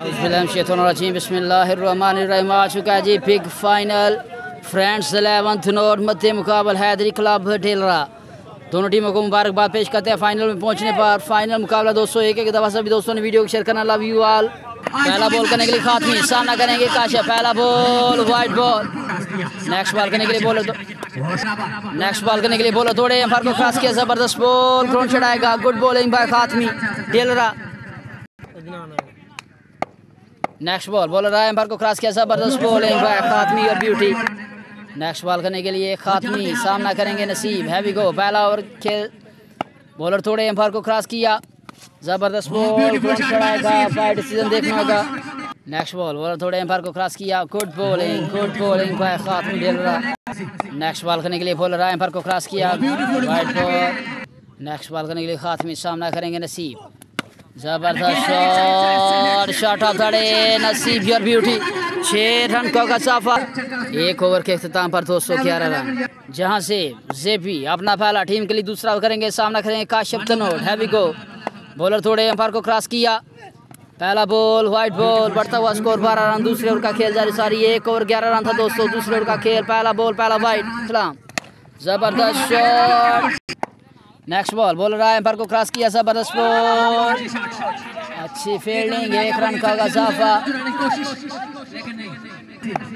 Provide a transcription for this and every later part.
बिस्मिल्लाहिर्रहमानिर्रहीम। आ चुका है जी बिग फाइनल फ्रेंड्स 11th नोट मध्य मुकाबला हैदरी क्लब ढेलरा। दोनों टीमों को मुबारकबाद पेश करते हैं फाइनल में पहुंचने पर। फाइनल मुकाबला दोस्तों एक दफ़ा सभी दोस्तों ने वीडियो को शेयर करना। Love you all. पहला बॉल करने के लिए खातमी सामना करेंगे काशिफ। पहला ball wide ball. Next ball करने के लिए बोलो थोड़े एम्पायर को क्रॉस किया। जबरदस्त बॉल ग्राउंड चढ़ाएगा। Good bowling by Khatmi Dhelra. Next ball bowler आया एम्पायर को क्रॉस किया। जबरदस्त बॉलिंग बाय खातमी और ब्यूटी। नेक्स्ट बॉल करने के लिए खातमी सामना करेंगे नसीब। हैवी गो। पहला ओवर खेल बॉलर थोड़े एम्पायर को क्रॉस किया। जबरदस्त बॉल ग्राउंड चढ़ाएगा। बाय डिसीजन देखना होगा। नेक्स्ट बॉल बॉलर थोड़े एम्पायर को क्रॉस किया। Good bowling by Khatmi Dhelra. Next ball करने के लिए बॉलर आया एम्पायर को क्रॉस किया। White ball. नेक्स्ट बॉल करने के लिए खातमी सामना करेंगे नसीब। जबरदस्त शॉट ऑफ द डे नसीब और ब्यूटी। 6 रन का साफा। एक ओवर के अख्ताम पर 211 रन, जहां से जेपी अपना पहला टीम के लिए दूसरा करेंगे। सामना करेंगे Kashif Tanot. Heavy go. Bowler थोड़े एम्पायर को क्रॉस किया। पहला बॉल वाइट बॉल। बढ़ता हुआ स्कोर 12 रन। दूसरे ओवर का खेल जारी सारी। 1 ओवर 11 रन था दोस्तों दूसरे ओवर का खेल। पहला बॉल पहला वाइट सलाम। जबरदस्त शॉट। नेक्स्ट बॉल बॉलर आया एम्पायर को क्रॉस किया। जबरदस्त बॉल अच्छी फील्डिंग। 1 रन का इजाफा।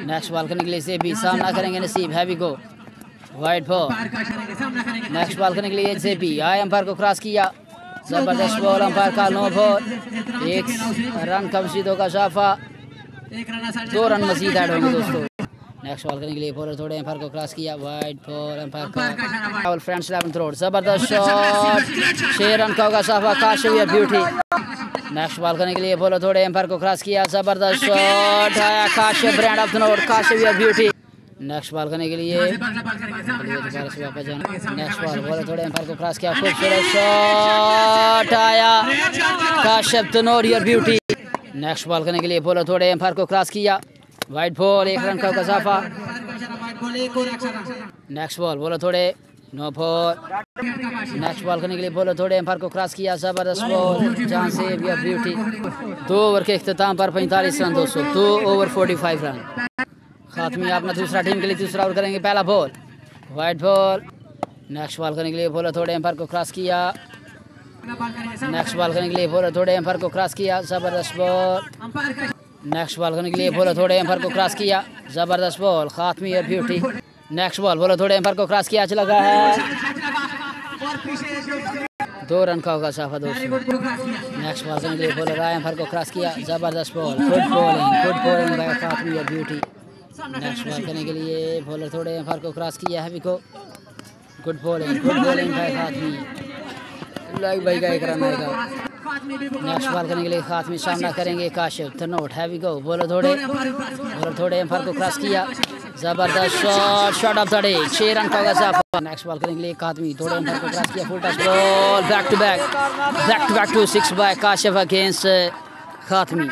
नेक्स्ट बॉल करने के लिए से भी सामना करेंगे Naseeb. Heavy go. Wide ball. Next ball करने के लिए से भी आया एम्पायर को क्रॉस किया। जबरदस्त बॉल एम्पायर का नो बॉल। 1 रन का मजीद होगा इजाफा। 2 रन मजीद ऐड होंगे दोस्तों। नेक्स्ट बॉल करने के लिए बॉलर थोड़े एम्पायर को क्रॉस किया। वाइट बॉल एम्पायर का फ्रेंड्स 11th रोड। जबरदस्त शॉट। 6 रन का होगा इजाफा। काशिफ और ब्यूटी। नेक्स्ट बॉल करने के लिए बॉलर थोड़े एम्पायर को क्रॉस किया। जबरदस्त शॉट आया Kashif brand of the note Kashif और ब्यूटी। नेक्स्ट बॉल करने के लिए नेक्स्ट बॉल बॉलर थोड़े एम्पायर को क्रॉस किया। खूबसूरत शॉट आया काशिफ तनोर और ब्यूटी। नेक्स्ट बॉल करने के लिए बॉलर थोड़े एम्पायर को क्रॉस किया। वाइट बॉल 1 रन का इजाफा। नेक्स्ट बॉल बॉलर थोड़े नो बॉल। नेक्स्ट बॉल करने के लिए बॉलर थोड़े एम्पायर को क्रॉस किया। जबरदस्त बॉल जहां से ब्यूटी। 2 ओवर के अख्ताम पर 45 रन दोस्तों। 2 ओवर 45 रन। खातमी अपना दूसरा टीम के लिए दूसरा ओवर करेंगे। पहला ball wide ball. Next ball करने के लिए बॉलर थोड़े एम्पायर को क्रॉस किया। नेक्स्ट बॉल करने के लिए बॉलर थोड़े एम्पायर को क्रॉस किया। जबरदस्त बॉल। नेक्स्ट बॉल करने के लिए बॉलर थोड़े एम्पायर को क्रॉस किया। जबरदस्त बॉल खातमी और ब्यूटी। नेक्स्ट बॉल बॉलर थोड़े एम्पायर को क्रॉस किया। अच्छा लगा है। 2 रन का होगा साफा दोस्तों। नेक्स्ट बॉल करने के लिए बॉलर आया एम्पायर को क्रॉस किया। जबरदस्त बॉल गुड बॉलिंग बाय खातमी और ब्यूटी। नेक्स्ट बॉल करने के लिए बॉलर थोड़े एम्पायर को क्रॉस किया है। को गुड बॉलिंग बाय खातमी। लाइक भाई का 1 रन आएगा। नेक्स्ट बॉल करने के लिए खातमी सामना करेंगे Kashif Tanot. Heavy go. Bowler थोड़े एम्पायर को क्रॉस किया। जबरदस्त shot of the day. 6 run का होगा। नेक्स्ट बॉल करने के लिए खातमी थोड़े एम्पायर को क्रॉस किया। Full touch ball back to back to 6 by Kashif against Khatmi.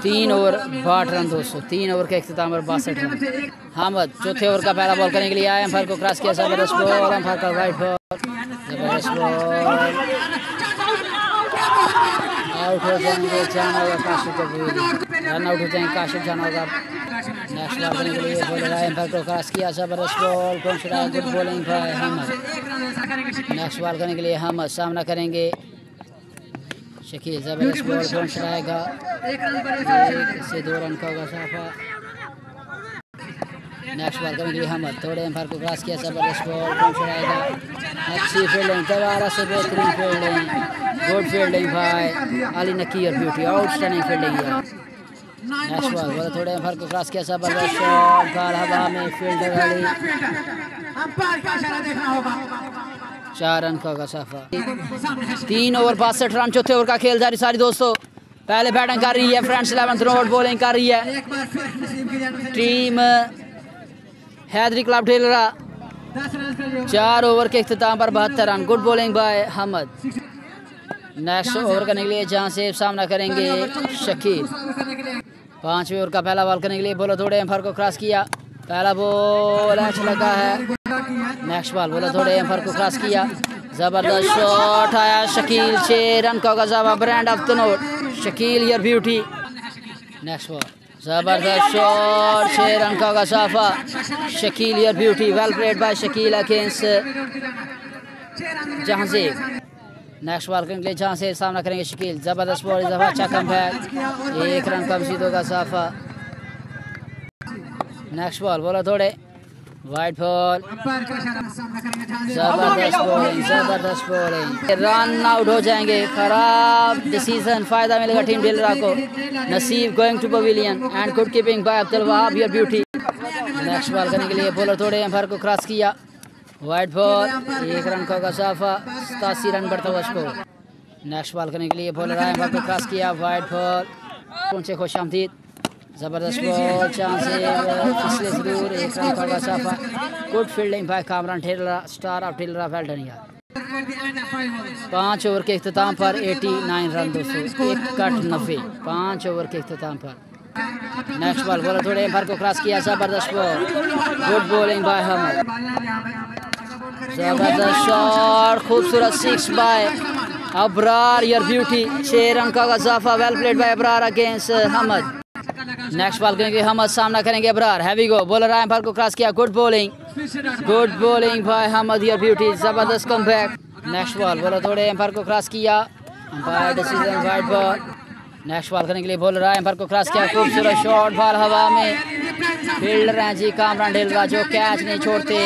3 over 62 run दोस्तों। 3 ओवर के अख्ताम पर 62 रन। हामद चौथे ओवर का पहला बॉल करने के लिए आया एम्पायर को क्रॉस किया। जबरदस्त बॉल एम्पायर का वाइट बॉल। जबरदस्त बॉल आउट हो जाएंगे। जाना होगा काशिफ को। रन आउट हो जाएंगे काशिफ जाना होगा। नेक्स्ट बॉल करने के लिए बॉलर आया एम्पायर को क्रॉस किया। जबरदस्त ball good bowling by Hamad. Next ball करने के लिए हमद सामना करेंगे शकील। जबरदस्त बॉल ग्राउंड चढ़ाएगा। 1 से 2 रन का होगा साफा। नेक्स्ट बॉल करने के लिए हमद थोड़े एम्पायर को क्रॉस किया। जबरदस्त बॉल ग्राउंड चढ़ाएगा। अच्छी फील्डिंग दोबारा से बेहतरीन फील्डिंग। गुड फील्डिंग भाई अली नकी और ब्यूटी। आउटस्टैंडिंग फील्डिंग है। नेक्स्ट बॉल बॉलर थोड़े एम्पायर को क्रॉस किया। जबरदस्त शॉट बाल हवा में फील्डर वाली। 4 रन का होगा साफा। 3 ओवर 62 रन। चौथे ओवर का खेल जारी सारी दोस्तों। पहले बैटिंग कर रही है फ्रेंड्स 11th रोड। बॉलिंग कर रही है टीम हैदरी क्लब ढेलरा। 4 ओवर के अख्ताम पर 72 run. Good bowling by Hamad. Next over करने के लिए जहां से सामना करेंगे शकील। 5वें ओवर का पहला बॉल करने के लिए बॉलर थोड़े एम्पायर को क्रॉस किया। पहला बॉल अच्छा लगा है। नेक्स्ट बॉल बॉलर थोड़े एम्पायर को क्रॉस किया। जबरदस्त शॉट आया शकील। 6 रन का गजावा ब्रांड ऑफ द नोट Shakeel your beauty. Next ball जबरदस्त शॉट, 6 रन का गसाफा। Shakeel your beauty, well played by Shakeel against Jahanzeb. Next ball करने के लिए जहांजीब सामना करेंगे शकील। जबरदस्त बॉल, इस दफा अच्छा कमबैक, 1 रन का मजीद होगा गसाफा। नेक्स्ट बॉल बोला थोड़े वाइट बॉल, जबरदस्त बॉलिंग, रन आउट हो जाएंगे। खराब डिसीजन, फायदा मिलेगा टीम ढिलरा को। Naseeb going to pavilion and good keeping by Abdul Wahab your beauty. Next ball करने के लिए बॉलर थोड़े एम्पायर को क्रॉस किया, वाइट बॉल, 1 रन का गसाफा, 87 रन बढ़ता हुआ स्कोर। नेक्स्ट बॉल करने के लिए बॉलर आए, एम्पायर को क्रॉस किया, वाइट बॉल, पहुंचे खुश आमदीद, जबरदस्त बॉल, चांस फिसले जरूर, 1 रन का गसाफा। Good fielding by Kamran Dhilra, star of Dhilra, well done यार। 5 ओवर के इख्तिताम पर 89 रन दोस्तों, 91, 5 ओवर के इख्तिताम पर। नेक्स्ट बॉल बॉलर थोड़े एम्पायर को क्रॉस किया, जबरदस्त ball, good bowling by Hamad, जबरदस्त शॉट, खूबसूरत 6 by Abrar your beauty, 6 run का इजाफा, well played by Abrar against Hamad. Next ball करेंगे हमद, सामना करेंगे अबरार, हैवी गो, बॉलर आए एम्पायर को क्रॉस किया, good bowling by Hamad your beauty, जबरदस्त कमबैक। नेक्स्ट बॉल बॉलर थोड़े एम्पायर को क्रॉस किया, umpire decision white ball. Next ball करने के लिए बॉलर आए, एम्पायर को क्रॉस किया, खूबसूरत शॉट, बॉल हवा में, फील्डर हैं जी कामरान ढिलरा जो कैच नहीं छोड़ते,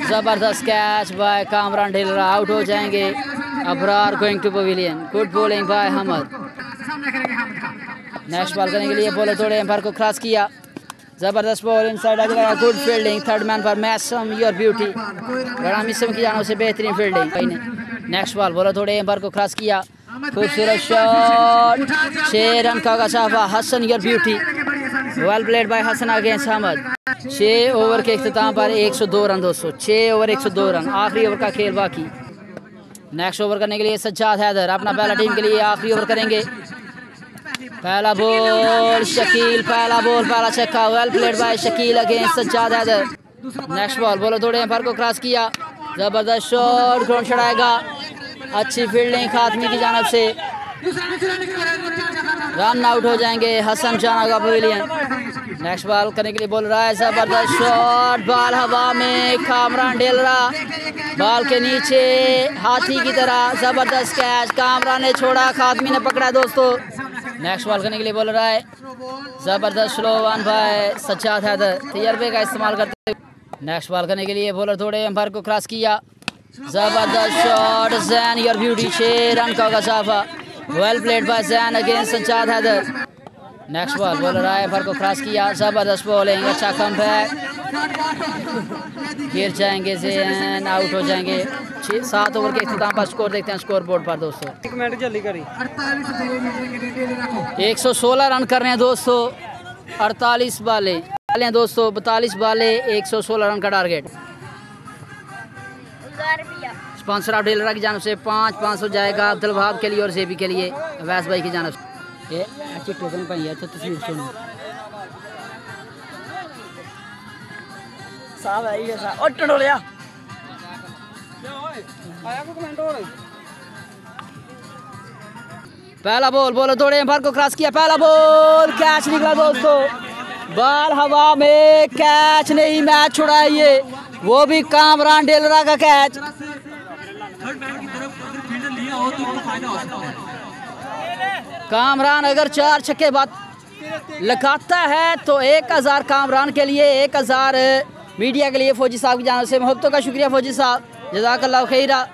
जबरदस्त catch by Kamran Dhilra, out हो जाएंगे। Abrar going to pavilion, good bowling by Hamad. Next ball करने के लिए बॉलर थोड़े एम्पायर को क्रॉस किया, जबरदस्त बॉल इनसाइड आ गया, गुड फील्डिंग, थर्ड मैन पर मैसम योर ब्यूटी, बड़ा मिसम की जाने से बेहतरीन फील्डिंग भाई ने। नेक्स्ट बॉल बॉलर थोड़े एम्पायर को क्रॉस किया, खूबसूरत शॉट, 6 रन का गसाफा, Hasan your beauty, well played by Hasan against Hamad. 6 over के इख्तिताम पर 102 रन दोस्तों, 6 ओवर 102 रन, आखिरी ओवर का खेल बाकी। नेक्स्ट ओवर करने के लिए सज्जाद हैदर अपना पहला टीम के लिए आखिरी ओवर करेंगे। पहला बॉल शकील, पहला बॉल, पहला छक्का, well played by Shakeel against Sajjad Haider. Next ball bowler थोड़े एम्पायर को क्रॉस किया, जबरदस्त शॉट, ग्राउंड छड़ाएगा, अच्छी फील्डिंग खातमी की जानिब से, रन आउट हो जाएंगे, हसन जाना का पवेलियन। नेक्स्ट बॉल करने के लिए बॉलर आया, जबरदस्त शॉट, बॉल हवा में, कामरान ढिलरा बॉल के नीचे हाथी की तरह, जबरदस्त कैच, कामरान ने छोड़ा, खातमी ने पकड़ा दोस्तों। नेक्स्ट बॉल करने के लिए बॉलर आए, जबरदस्त slow one by Sajjad Haider, तजर्बे का इस्तेमाल करते हुए। नेक्स्ट बॉल करने के लिए बॉलर थोड़े एम्पायर को क्रॉस किया, जबरदस्त shot, Zain your beauty, 6 run का गसाफा, well played by Zain against Sajjad Haider. Next ball bowler आए, एम्पायर को क्रॉस किया, जबरदस्त बॉलिंग, अच्छा कमबैक, गिर जाएंगे जैन, आउट हो जाएंगे। 7 ओवर के इख्तिताम पर स्कोर देखते हैं स्कोर बोर्ड पर दोस्तों। 116 रन कर रहे हैं दोस्तों, 48 बाले दोस्तों, 42 बाले, 116 रन का टारगेट। स्पॉन्सर ऑफ ढिलरा की जानब से 500 जाएगा अब्दुल वहाब के लिए और जेबी के लिए अवैस भाई की जानब से। अच्छी टोकन पाई है तो तस्वीर सुनो साहब आई है साहब, और टंडोलिया आया को कमेंट हो रही। पहला बॉल बॉलर थोड़े एम्पायर को क्रॉस किया, पहला बॉल, कैच निकला दोस्तों, बॉल हवा में, कैच नहीं, मैच छुड़ाइए, वो भी कामरान ढिलरा का कैच। कामरान अगर 4 छक्के बाद लगाता है तो 1000 कामरान के लिए, 1000 मीडिया के लिए फौजी साहब की जानब से मोहब्बतों का शुक्रिया फौजी साहब, जज़ाकल्लाह खैरा।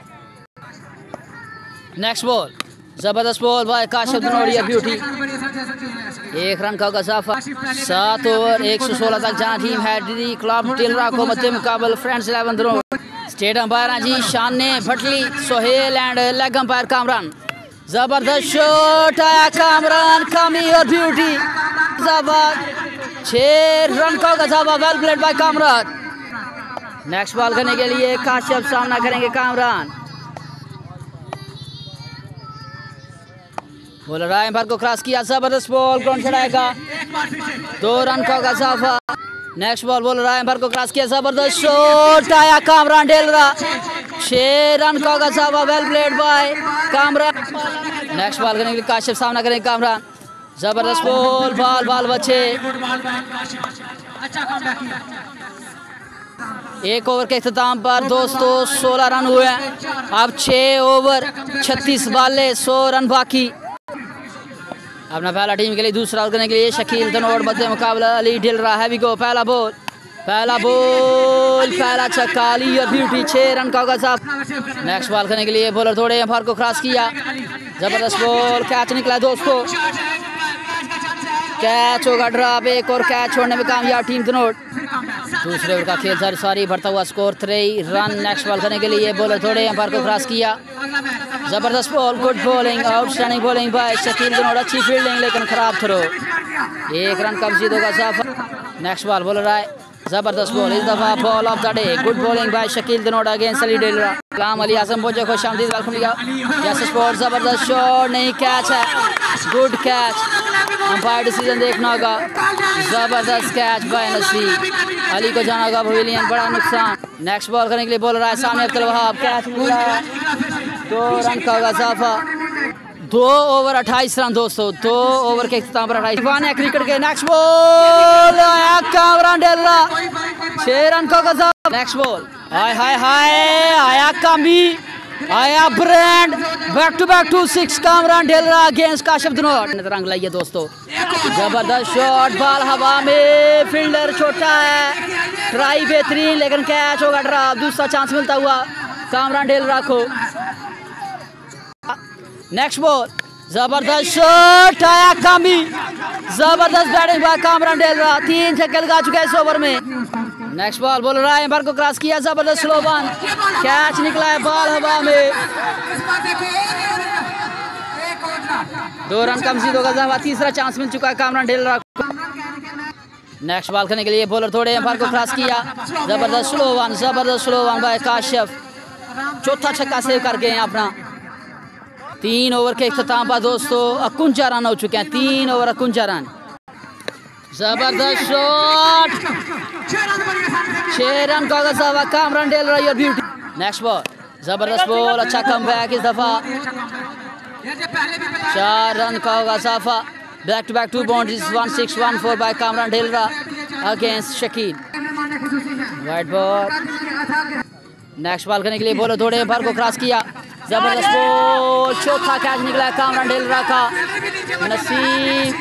नेक्स्ट बॉल, जबरदस्त ball by Kashif Dhanodia beauty, 1 run का गसाफा, 7 ओवर 116 तक जाना टीम है क्लब ढिलरा को मध्य मुकाबल फ्रेंड्स 11 धनोड़। स्टेट अंपायर जी शाने भटली, Sohail and leg umpire Kamran. जबरदस्त शॉट आया कामरान, कामी और ब्यूटी, 6 रन का गसाफा, well played by Kamran. Next ball करने के लिए काशिफ सामना करेंगे कामरान, बॉलर आए एम्पायर को क्रॉस किया, जबरदस्त बॉल, ग्राउंड छड़ाएगा, 2 रन का गसाफा। नेक्स्ट बॉल बॉलर आए एम्पायर को क्रॉस किया, जबरदस्त शॉट आया कामरान ढिलरा, 6 रन का गसाफा, well played by Kamran. Next ball करने के लिए काशिफ सामना करेंगे कामरान, जबरदस्त बॉल, बाल बाल बचे। एक ओवर के अख्ताम पर दोस्तों 16 रन हुए हैं। अब 6 ओवर 36 बाले 100 रन बाकी। अपना पहला टीम के लिए दूसरा ओवर करने के लिए शकील धनोट मध्य मुकाबला अली ढिल रहा है। पहला बॉल, पहला बॉल, पहला छक्का अली और ब्यूटी। 6 रन का होगा साहब। नेक्स्ट बॉल करने के लिए बॉलर थोड़े अंपायर को क्रॉस किया। जबरदस्त बॉल, कैच निकला दोस्तों, कैच होगा ड्रॉप। एक और कैच छोड़ने में कामयाब टीम धनोट। दूसरे ओवर का खेल सारी बढ़ता हुआ स्कोर 3 रन। नेक्स्ट बॉल करने के लिए बॉलर थोड़े अंपायर को क्रॉस किया। जबरदस्त ball, good bowling, outstanding bowling by Shakeel Dhanot. अच्छी फील्डिंग लेकिन खराब थ्रो। 1 रन का मजीद होगा साहब। नेक्स्ट बॉल बॉलर आए, जबरदस्त बॉल, इस दफा ball of the day, good bowling by Shakeel Dhanot against Ali Dhilra. कलाम अली आजम पहुंचे, खुश आमदीद, वेलकम लिया। यस स्पॉट, जबरदस्त शॉट, नहीं कैच है, गुड कैच। अंपायर डिसीजन देखना होगा। जबरदस्त कैच बाय नसीब, अली को जाना होगा पवेलियन, बड़ा नुकसान। नेक्स्ट बॉल करने के लिए बॉलर आए सामने अब्दुल वहाब, कैच मिला, 2 रन का होगा इजाफा। 2 ओवर 28 रन दोस्तों, 2 ओवर के इख्तिताम पर 28 क्रिकेट के। नेक्स्ट बॉल आया कामरान डेलरा, 6 रन का होगा इजाफा। नेक्स्ट बॉल, हाय हाय हाय, आया कामी, आया brand, back to 6 Kamran Delra against Kashif Dhanot. रंग लाइए दोस्तों, जबरदस्त शॉट, बॉल हवा में, फील्डर छोटा है, ट्राई बेहतरीन लेकिन कैच होगा ड्रॉप। दूसरा चांस मिलता हुआ कामरान डेलरा को। नेक्स्ट बॉल, जबरदस्त शॉट, आया कामी, जबरदस्त बैटिंग बाय कामरान डेलरा। 3 छक्के लगा चुके हैं इस ओवर में। नेक्स्ट बॉल बॉलर आए, अंपायर को क्रॉस किया, जबरदस्त स्लो वन, कैच निकला है, बॉल हवा में, 2 रन का मजीद होगा। तीसरा चांस मिल चुका है कामरान डेलरा को। नेक्स्ट बॉल करने के लिए बॉलर थोड़े अंपायर को क्रॉस किया, जबरदस्त स्लो वन, जबरदस्त स्लो वन बाय काशिफ। चौथा छक्का सेव कर गए हैं अपना। 3 ओवर के इख्तिताम पर दोस्तों 51 रन हो चुके हैं। 3 ओवर 51 रन। जबरदस्त शॉट, 6 रन का होगा कामरान डेलरा और ब्यूटी। नेक्स्ट बॉल, जबरदस्त बॉल, अच्छा कम बैक, इस दफा 4 रन का होगा इजाफा। Back to 2 boundaries, 1614 by Kamran Delra against Shakeel. Wide ball. Next ball करने के लिए बॉलर थोड़े अंपायर को क्रॉस किया, जबरदस्त बॉल, चौथा कैच निकला है कामरान डेलरा का, नसीब,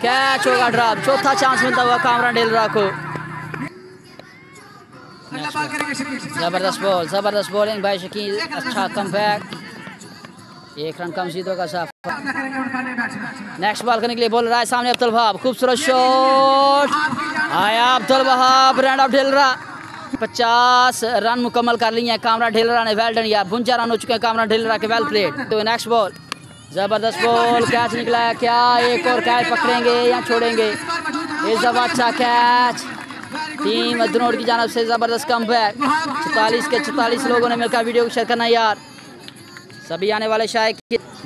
कैच होगा ड्रॉप। चौथा चांस मिलता हुआ कामरान डेलरा को। जबरदस्त बॉल, जबरदस्त बॉलिंग बाय शकील, अच्छा कम बैक, 1 रन का मजीद होगा साफ। नेक्स्ट बॉल करने के लिए बॉलर आए सामने अब्दुल वहाब, खूबसूरत शॉट, आया Abdul Wahab, brand of Delra. 50 run मुकम्मल कर लिए हैं कामरान डेलरा ने, वेल डन यार। 52 रन हो चुके हैं कामरान डेलरा के, वेल प्लेड। तो नेक्स्ट बॉल, जबरदस्त बॉल, कैच निकला है, क्या एक और कैच पकड़ेंगे या छोड़ेंगे? इस दफा अच्छा कैच, टीम धनोट की जानब से जबरदस्त कम बैक। 44 के 44 लोगों ने मिलकर वीडियो को शेयर करना यार। सभी आने वाले शायक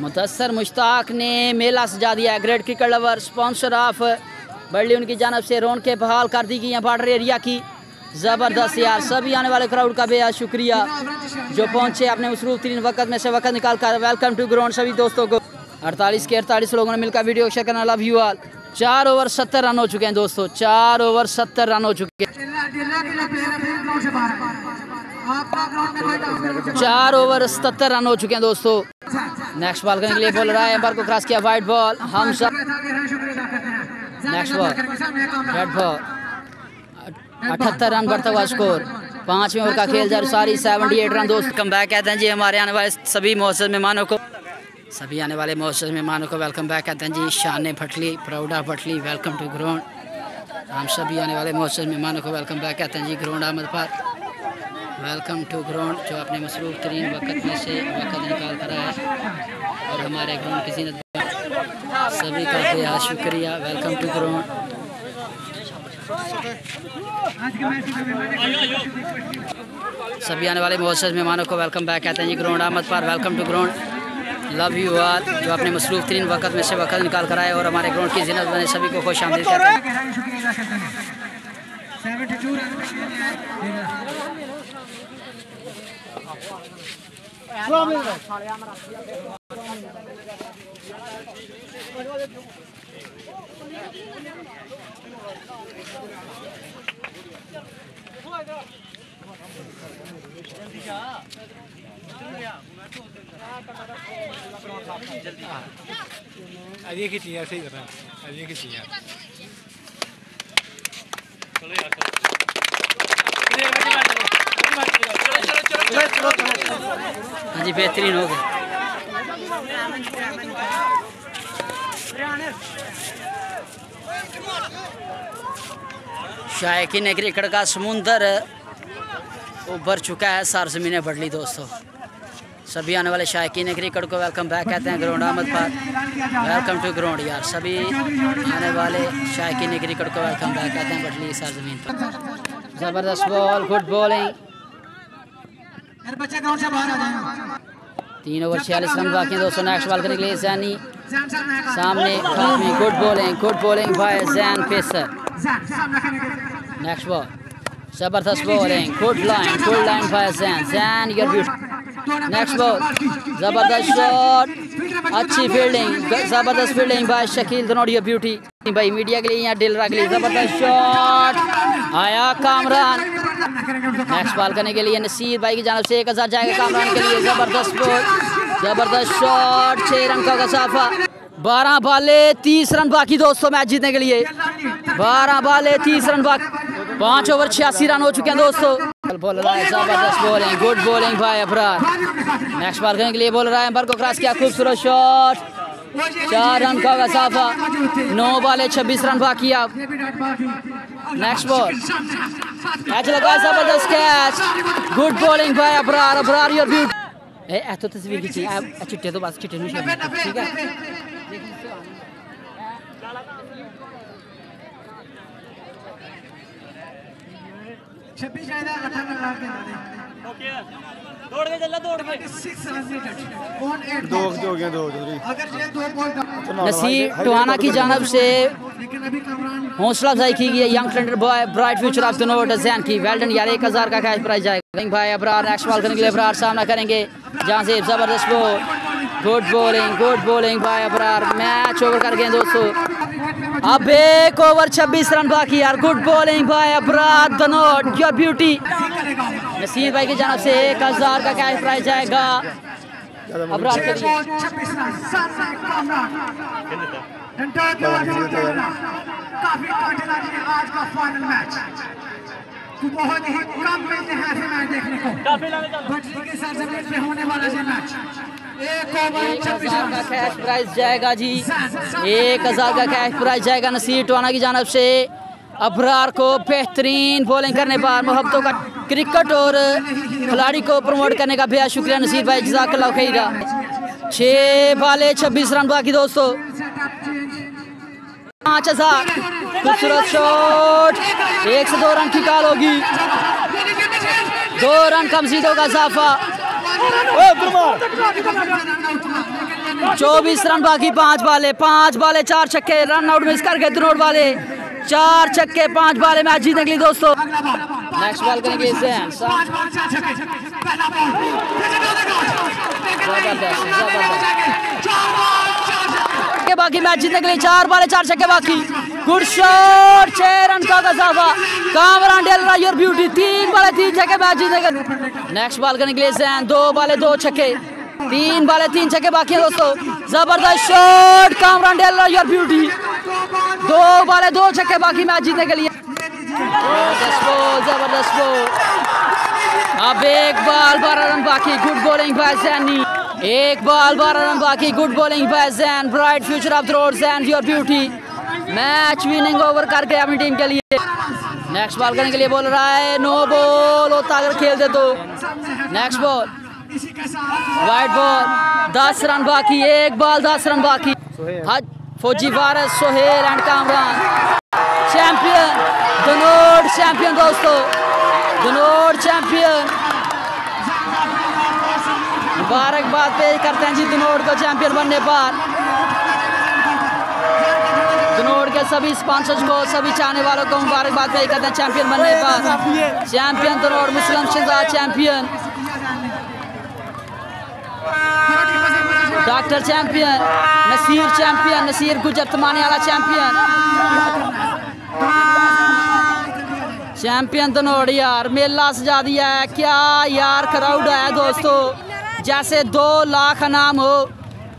मुदस्सर मुश्ताक ने मेला सजा दिया है। Great cricket lover sponsor of barley उनकी जानब से रौनक के बहाल कर दी गई हैं बॉर्डर एरिया की। ज़बरदस्त यार, सभी आने वाले क्राउड का बेहद शुक्रिया जो पहुंचे अपने मसरूफ तरीन वक्त में से वक्त निकाल कर। वेलकम टू ग्राउंड सभी दोस्तों को। 48 के 48 लोगों ने मिलकर वीडियो शेयर करना, love you all. 4 over 70 run हो चुके हैं दोस्तों, 4 ओवर 70 रन हो चुके हैं। 4 ओवर 77 रन हो चुके हैं दोस्तों। नेक्स्ट बॉल करने के लिए बॉलर आए, एम्पायर को क्रॉस किया, वाइड बॉल, हम सब। Next ball, red ball, 78 run बढ़ता हुआ स्कोर। 5वें ओवर का खेल जारी, सारी 78 रन दोस्त। कम बैक कहते हैं जी हमारे आने वाले सभी मोअज़्ज़ज़ मेहमानों को, सभी आने वाले मोअज़्ज़ज़ मेहमानों को वेलकम बैक कहते हैं जी। शान Bhatli, प्राउडा Bhatli, welcome to ground. हम सभी आने वाले मोअज़्ज़ज़ मेहमानों को वेलकम बैक कहते हैं जी ग्राउंड अहमद पर। वेलकम टू ग्राउंड जो अपने मसरूफ तरीन वक्त में से वक्त निकाल कर आए और हमारे ग्राउंड की ज़ीनत सभी का बेहद शुक्रिया। Welcome to ground. सभी आने वाले मोअज़्ज़ज़ मेहमानों को वेलकम बैक कहते हैं जी ग्राउंड अहमद पर। Welcome to ground, love you all जो अपने मसरूफ तरीन वक्त में से वक्त निकाल कर आए और हमारे ग्राउंड की ज़ीनत बने, सभी को खुश आमदीद कहते हैं। अजय खिंचियां सही करना अजय खिंचियां हाँ जी बेहतरीन हो गए। शायकीन क्रिकेट का समुंदर उभर चुका है, सरजमीन बढ़ली दोस्तों। सभी आने वाले शायकीन क्रिकेट को वेलकम बैक कहते हैं ग्राउंड अहमद पर। वेलकम टू ग्राउंड यार, सभी आने वाले शायकीन क्रिकेट को वेलकम बैक कहते हैं बढ़ली सरजमीन पर। जबरदस्त ball, good bowling. 3 over 46 run बाकी हैं दोस्तों। नेक्स्ट बॉल करने के लिए जैनी सामने, good bowling by Zain pacer. Next ball, जबरदस्त bowling, good line by Zain your beauty. Next ball, जबरदस्त शॉट, अच्छी फील्डिंग, जबरदस्त fielding by Shakeel Dhanod your beauty. भाई मीडिया के लिए यहाँ डिल रख ली, जबरदस्त शॉट आया कामरान। नेक्स्ट बॉल करने के लिए नसीर भाई की जानब से 1000 जाएगा कामरान के लिए। जबरदस्त बॉल, जबरदस्त शॉट, 6 रन का गसाफा। 12 बाले 30 रन बाकी दोस्तों मैच जीतने के लिए। 12 बाले 30 रन बाकी, 5 ओवर 86 रन हो चुके हैं दोस्तों। बॉल रहा है, जबरदस्त बॉलिंग, गुड बॉलिंग भाई अबरार। नेक्स्ट बॉल करने के लिए बोल रहा है, एम्पायर को क्रॉस किया, खूबसूरत शॉट, 4 रन का गसाफा। 9 बाले 26 रन बाकी अब। नेक्स्ट बॉल, कैच लगा, जबरदस्त कैच, गुड बॉलिंग भाई अबरार योर ब्यूटी। ए तो तस्वीर खींची, चिट्टे तो बस चिट्टे नहीं शेयर ठीक है। नसीर टोहाना की जानब से हौसला अफजाई की गई है young talented boy bright future of Dhanod Zain की। वेल्डन यार 1000 का कैश प्राइज जाएगा भाई अबरार। नेक्स्ट बॉल करने के लिए अबरार सामना करेंगे, जहां से जबरदस्त बॉल, गुड बॉलिंग भाई अबरार। मैच ओवर कर गए दोस्तों, अब 1 ओवर 26 रन बाकी यार। गुड बॉलिंग भाई अबरार धनोड़ योर ब्यूटी। नसीर भाई की जानब से 1000 का कैश प्राइज जाएगा अबरार के लिए। आज का फाइनल मैच बहुत ही कम मिलते हैं ऐसे मैच देखने को। के साथ जमीन पे होने वाला ये मैच 1 ओवर 1000 का कैश प्राइज जाएगा जी, 1000 का कैश प्राइज जाएगा नसीर टोहाना की जानब से अबरार को। बेहतरीन बॉलिंग करने पर मोहब्बतों का क्रिकेट और खिलाड़ी को प्रमोट करने का बेहद शुक्रिया नसीर भाई, जज़ाकल्लाह खैरा। 6 बाले 26 रन बाकी दोस्तों। 5000, खूबसूरत शॉट, 1 से 2 रन की कॉल होगी। 2 रन का मज़ीद होगा इजाफा। 24 रन बाकी, 5 बाले 4 छक्के, रन आउट मिस कर गए धनोड़ वाले। 4 छक्के 5 बाले मैच जीतने के लिए दोस्तों। नेक्स्ट बॉल करेंगे जैन, बाकी मैच जीतने के लिए 4 बाले 4 छक्के बाकी। गुड शॉट, 6 रन का गसाफा, कामरान डेलरा योर ब्यूटी। 3 बाले 3 छक्के मैच जीतने के। नेक्स्ट बॉल करने के लिए जैन, 2 बाले 2 छक्के, 3 बाले 3 छक्के बाकी है दोस्तों। जबरदस्त शॉट, कामरान डेलरा योर ब्यूटी। 2 बाले 2 छक्के बाकी मैच जीतने के लिए। जबरदस्त बॉल, अब 1 बॉल 12 रन बाकी। Good bowling by Zaini, 1 ball 12 run बाकी। Good bowling by Zain, bright future of Dhanod Zain your beauty. Match winning over कर गया अपनी टीम के लिए। नेक्स्ट बॉल करने के लिए बोल रहा है, नो बॉल होता अगर खेल दे तो। Next ball, wide ball, 10 run बाकी। 1 बॉल 10 रन बाकी। फौजी Waris, Sohail and Kamran champion, Dhanod champion दोस्तों, धनोड़ चैंपियन। मुबारकबाद पेश करते हैं जी धनोड़ को चैंपियन बनने पर। धनोड़ के सभी स्पॉन्सर्स को, सभी चाहने वालों को मुबारकबाद पेश करते हैं चैंपियन बनने पर। Champion Dhanod, Muslim Shahzad champion, doctor champion, Naseer champion, Naseer गुजर तमाने वाला चैंपियन। चैंपियन धनोड़ यार मेला सजा दिया है, क्या यार क्राउड है दोस्तों, जैसे 2 लाख इनाम हो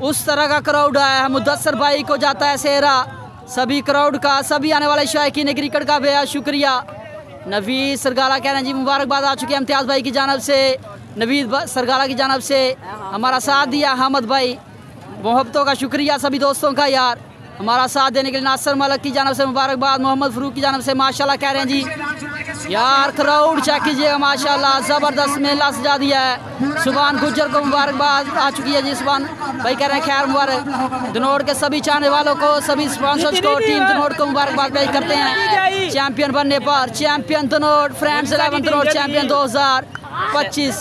उस तरह का क्राउड है। मुदस्सर भाई को जाता है सेहरा, सभी क्राउड का, सभी आने वाले शायकीन क्रिकेट का बेहद शुक्रिया। नवीद सरगाला कह रहे हैं जी मुबारकबाद आ चुकी है इम्तियाज़ भाई की जानब से, नवीद सरगाला की जानब से हमारा साथ दिया हमद भाई, मोहब्बतों का शुक्रिया सभी दोस्तों का यार, हमारा साथ देने के लिए। नासिर मलक की जानब से मुबारकबाद, मोहम्मद फरूक की जानब से माशाल्लाह कह रहे हैं जी यार क्राउड चेक कीजिएगा माशाल्लाह, ज़बरदस्त मेला सजा दिया है। सुभान गुज्जर को मुबारकबाद आ चुकी है जी, सुभान भाई कह रहे हैं खैर मुबारक। धनोड़ के सभी चाहने वालों को, सभी स्पॉन्सर्स को, टीम धनोड़ को मुबारकबाद पेश करते हैं चैंपियन बनने पर। Champion Dhanod, friends 11 Dhanod champion 2025।